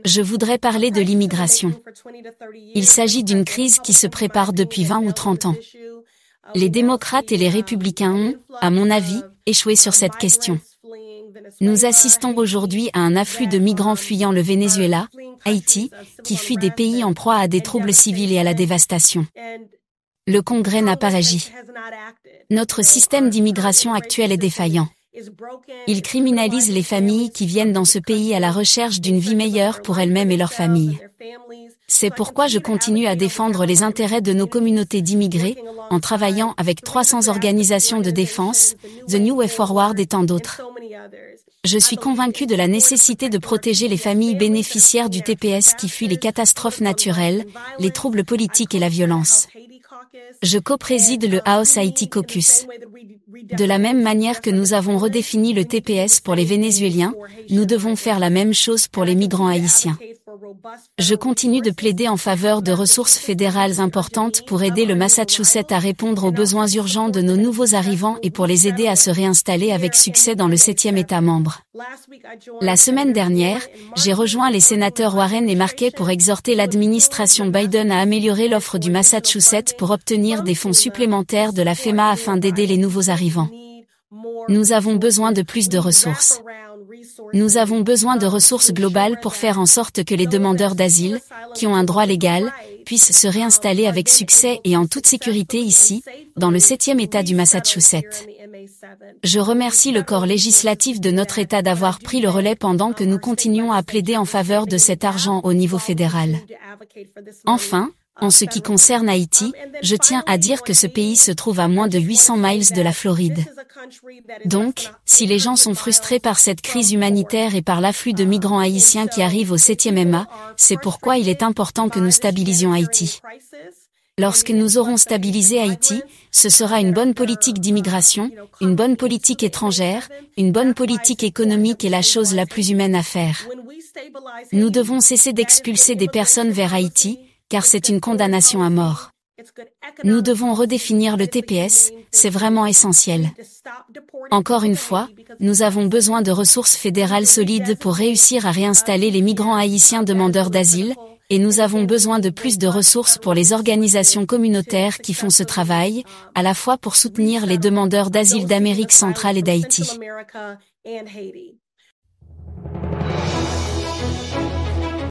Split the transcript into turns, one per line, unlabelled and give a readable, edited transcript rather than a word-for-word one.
Je voudrais parler de l'immigration. Il s'agit d'une crise qui se prépare depuis 20 ou 30 ans. Les démocrates et les républicains ont, à mon avis, échoué sur cette question. Nous assistons aujourd'hui à un afflux de migrants fuyant le Venezuela, Haïti, qui fuient des pays en proie à des troubles civils et à la dévastation. Le Congrès n'a pas agi. Notre système d'immigration actuel est défaillant. Il criminalise les familles qui viennent dans ce pays à la recherche d'une vie meilleure pour elles-mêmes et leurs familles. C'est pourquoi je continue à défendre les intérêts de nos communautés d'immigrés, en travaillant avec 300 organisations de défense, The New Way Forward et tant d'autres. Je suis convaincu de la nécessité de protéger les familles bénéficiaires du TPS qui fuient les catastrophes naturelles, les troubles politiques et la violence. Je co-préside le House Haiti Caucus. De la même manière que nous avons redéfini le TPS pour les Vénézuéliens, nous devons faire la même chose pour les migrants haïtiens. Je continue de plaider en faveur de ressources fédérales importantes pour aider le Massachusetts à répondre aux besoins urgents de nos nouveaux arrivants et pour les aider à se réinstaller avec succès dans le 7e État membre. La semaine dernière, j'ai rejoint les sénateurs Warren et Markey pour exhorter l'administration Biden à améliorer l'offre du Massachusetts pour obtenir des fonds supplémentaires de la FEMA afin d'aider les nouveaux arrivants. Nous avons besoin de plus de ressources. Nous avons besoin de ressources globales pour faire en sorte que les demandeurs d'asile, qui ont un droit légal, puissent se réinstaller avec succès et en toute sécurité ici, dans le 7e État du Massachusetts. Je remercie le corps législatif de notre État d'avoir pris le relais pendant que nous continuons à plaider en faveur de cet argent au niveau fédéral. Enfin, en ce qui concerne Haïti, je tiens à dire que ce pays se trouve à moins de 800 miles de la Floride. Donc, si les gens sont frustrés par cette crise humanitaire et par l'afflux de migrants haïtiens qui arrivent au 7e MA, c'est pourquoi il est important que nous stabilisions Haïti. Lorsque nous aurons stabilisé Haïti, ce sera une bonne politique d'immigration, une bonne politique étrangère, une bonne politique économique et la chose la plus humaine à faire. Nous devons cesser d'expulser des personnes vers Haïti, car c'est une condamnation à mort. Nous devons redéfinir le TPS, c'est vraiment essentiel. Encore une fois, nous avons besoin de ressources fédérales solides pour réussir à réinstaller les migrants haïtiens demandeurs d'asile, et nous avons besoin de plus de ressources pour les organisations communautaires qui font ce travail, à la fois pour soutenir les demandeurs d'asile d'Amérique centrale et d'Haïti.